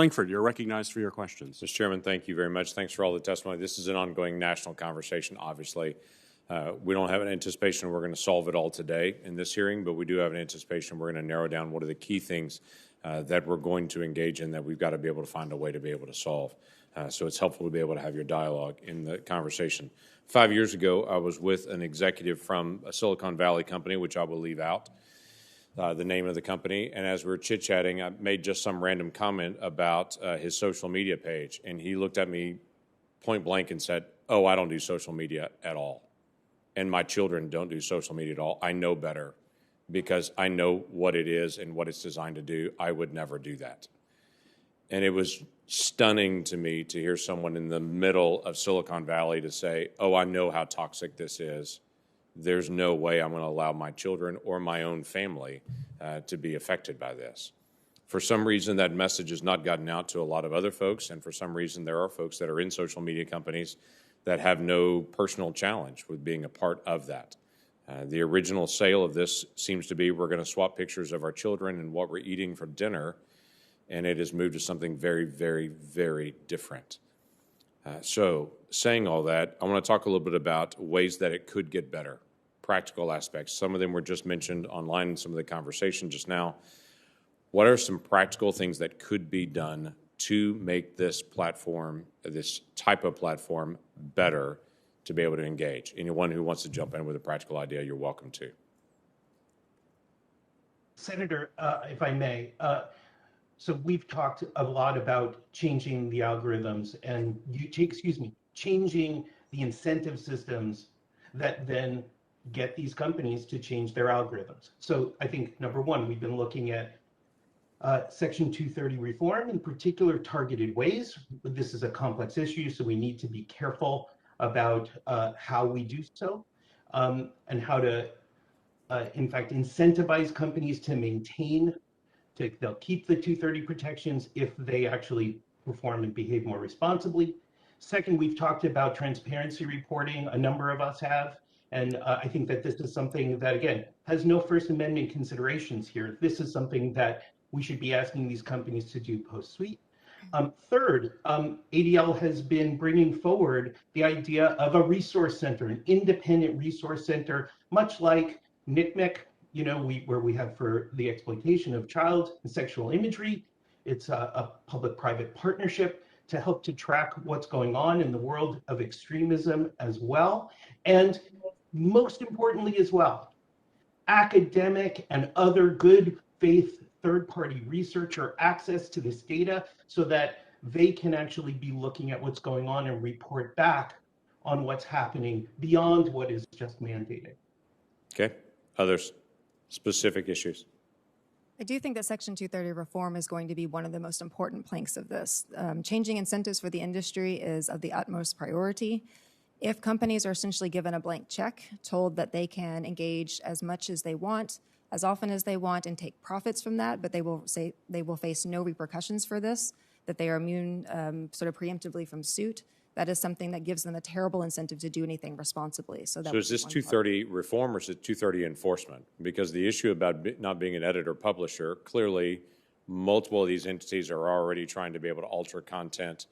Lankford, you're recognized for your questions. Mr. Chairman, thank you very much. Thanks for all the testimony. This is an ongoing national conversation, obviously. We don't have an anticipation we're going to solve it all today in this hearing, but we do have an anticipation we're going to narrow down what are the key things that we're going to engage in that we've got to be able to find a way to be able to solve. So it's helpful to be able to have your dialogue in the conversation. 5 years ago, I was with an executive from a Silicon Valley company, which I will leave out the name of the company. And as we were chit-chatting, I made just some random comment about his social media page. And he looked at me point blank and said, "Oh, I don't do social media at all. And my children don't do social media at all. I know better because I know what it is and what it's designed to do. I would never do that." And it was stunning to me to hear someone in the middle of Silicon Valley to say, "Oh, I know how toxic this is. There's no way I'm going to allow my children or my own family to be affected by this." For some reason, that message has not gotten out to a lot of other folks, and for some reason, there are folks that are in social media companies that have no personal challenge with being a part of that. The original sale of this seems to be we're going to swap pictures of our children and what we're eating for dinner, and it has moved to something very, very, very different. So saying all that, I want to talk a little bit about ways that it could get better, practical aspects. Some of them were just mentioned online in some of the conversation just now. What are some practical things that could be done to make this platform, this type of platform, better to be able to engage? Anyone who wants to jump in with a practical idea, you're welcome to. Senator, if I may, so we've talked a lot about changing the algorithms and changing the incentive systems that then get these companies to change their algorithms. So I think number one, we've been looking at Section 230 reform in particular targeted ways. This is a complex issue, so we need to be careful about how we do so and how to, in fact, incentivize companies to maintain. They'll keep the 230 protections if they actually perform and behave more responsibly. Second, we've talked about transparency reporting, a number of us have, and I think that this is something that, again, has no First Amendment considerations here. This is something that we should be asking these companies to do post-suite. Third, ADL has been bringing forward the idea of a resource center, an independent resource center, much like NCMEC, where we have for the exploitation of child and sexual imagery. It's a public-private partnership to help to track what's going on in the world of extremism as well. And most importantly as well, academic and other good faith third-party researcher access to this data so that they can actually be looking at what's going on and report back on what's happening beyond what is just mandated. Okay, others? Specific issues. I do think that Section 230 reform is going to be one of the most important planks of this. Changing incentives for the industry is of the utmost priority. If companies are essentially given a blank check, told that they can engage as much as they want, as often as they want, and take profits from that, but they will face no repercussions for this, that they are immune sort of preemptively from suit, that is something that gives them a terrible incentive to do anything responsibly. So is this 230 reform or is it 230 enforcement? Because the issue about not being an editor publisher, clearly multiple of these entities are already trying to be able to alter content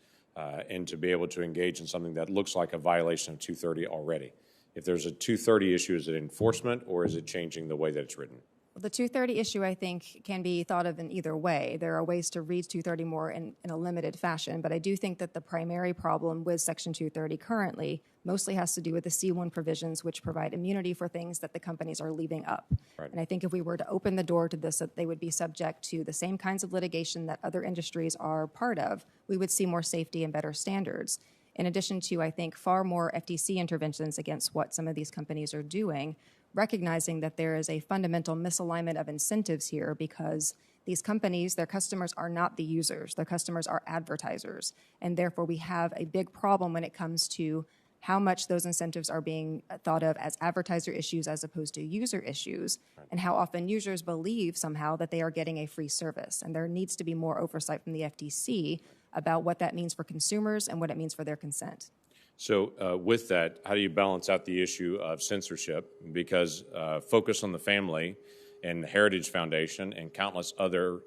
and to be able to engage in something that looks like a violation of 230 already. If there's a 230 issue, is it enforcement or is it changing the way that it's written? The 230 issue, I think, can be thought of in either way. There are ways to read 230 more in a limited fashion, but I do think that the primary problem with Section 230 currently mostly has to do with the C1 provisions, which provide immunity for things that the companies are leaving up. Right. And I think if we were to open the door to this, that they would be subject to the same kinds of litigation that other industries are part of, we would see more safety and better standards. In addition to, I think, far more FTC interventions against what some of these companies are doing, recognizing that there is a fundamental misalignment of incentives here because these companies, their customers are not the users, their customers are advertisers. And therefore we have a big problem when it comes to how much those incentives are being thought of as advertiser issues as opposed to user issues, and how often users believe somehow that they are getting a free service. And there needs to be more oversight from the FTC about what that means for consumers and what it means for their consent. So with that, how do you balance out the issue of censorship? Because Focus on the Family and the Heritage Foundation and countless other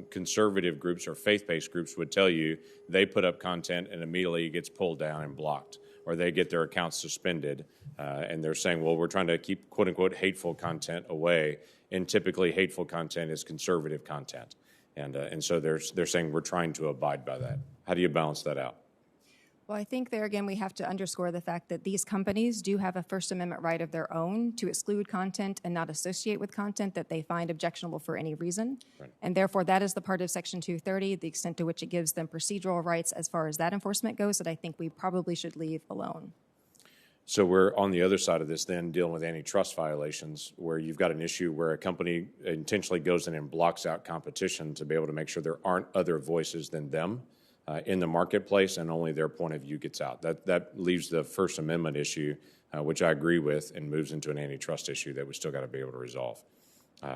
conservative groups or faith-based groups would tell you they put up content and immediately it gets pulled down and blocked, or they get their accounts suspended. And they're saying, well, we're trying to keep quote-unquote hateful content away, and typically hateful content is conservative content. And so they're saying we're trying to abide by that. How do you balance that out? Well, I think there again we have to underscore the fact that these companies do have a First Amendment right of their own to exclude content and not associate with content that they find objectionable for any reason. Right. And therefore, that is the part of Section 230, the extent to which it gives them procedural rights as far as that enforcement goes, that I think we probably should leave alone. So we're on the other side of this then, dealing with antitrust violations, where you've got an issue where a company intentionally goes in and blocks out competition to be able to make sure there aren't other voices than them in the marketplace, and only their point of view gets out. That leaves the First Amendment issue, which I agree with, and moves into an antitrust issue that we still got to be able to resolve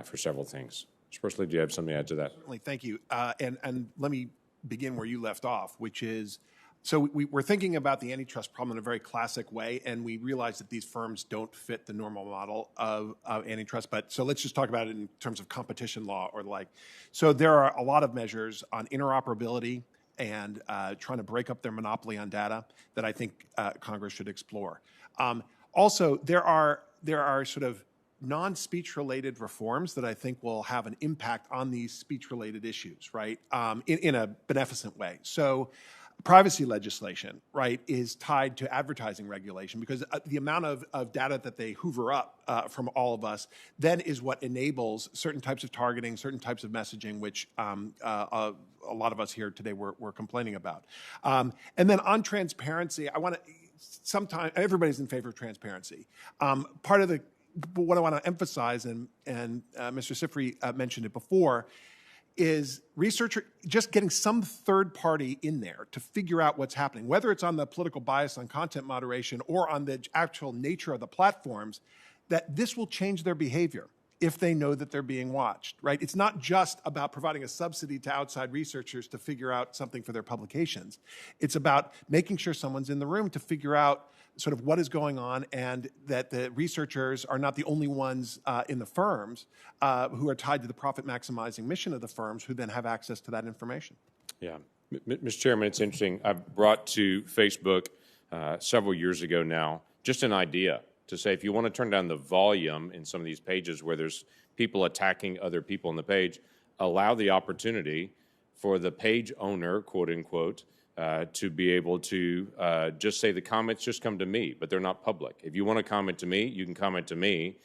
for several things. Mr. Persley, do you have something to add to that? Certainly, thank you. And let me begin where you left off, which is, so we're thinking about the antitrust problem in a very classic way, and we realize that these firms don't fit the normal model of antitrust. But so let's just talk about it in terms of competition law or the like. So there are a lot of measures on interoperability and trying to break up their monopoly on data that I think Congress should explore. Also, there are sort of non-speech related reforms that I think will have an impact on these speech related issues, right, in a beneficent way. So privacy legislation, right, is tied to advertising regulation, because the amount of data that they hoover up from all of us then is what enables certain types of targeting, certain types of messaging, which a lot of us here today were complaining about. And then on transparency, sometimes everybody's in favor of transparency. Part of what I want to emphasize, and Mr. Sifry mentioned it before, is just getting some third party in there to figure out what's happening, whether it's on the political bias on content moderation or on the actual nature of the platforms, that this will change their behavior if they know that they're being watched, right? It's not just about providing a subsidy to outside researchers to figure out something for their publications. It's about making sure someone's in the room to figure out sort of what is going on, and that the researchers are not the only ones in the firms who are tied to the profit maximizing mission of the firms, who then have access to that information. Yeah. Mr. Chairman, it's interesting. I brought to Facebook several years ago now just an idea to say, if you want to turn down the volume in some of these pages where there's people attacking other people on the page, allow the opportunity for the page owner, quote unquote, to be able to just say the comments just come to me, but they're not public. If you want to comment to me, you can comment to me,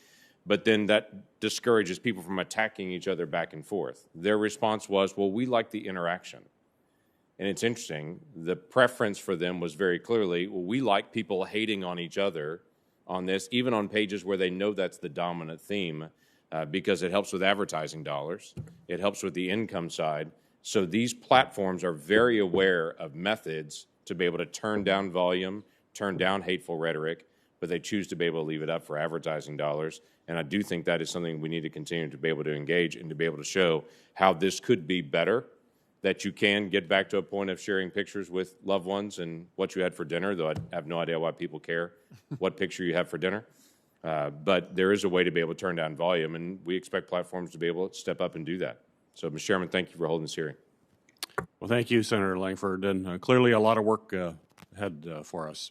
but then that discourages people from attacking each other back and forth. Their response was, well, we like the interaction. And it's interesting, the preference for them was very clearly, well, we like people hating on each other on this, even on pages where they know that's the dominant theme, because it helps with advertising dollars. It helps with the income side. So these platforms are very aware of methods to be able to turn down volume, turn down hateful rhetoric, but they choose to be able to leave it up for advertising dollars. And I do think that is something we need to continue to be able to engage and to be able to show how this could be better, that you can get back to a point of sharing pictures with loved ones and what you had for dinner, though I have no idea why people care what picture you have for dinner. But there is a way to be able to turn down volume, and we expect platforms to be able to step up and do that. So, Mr. Chairman, thank you for holding this hearing. Well, thank you, Senator Lankford, and clearly a lot of work ahead for us.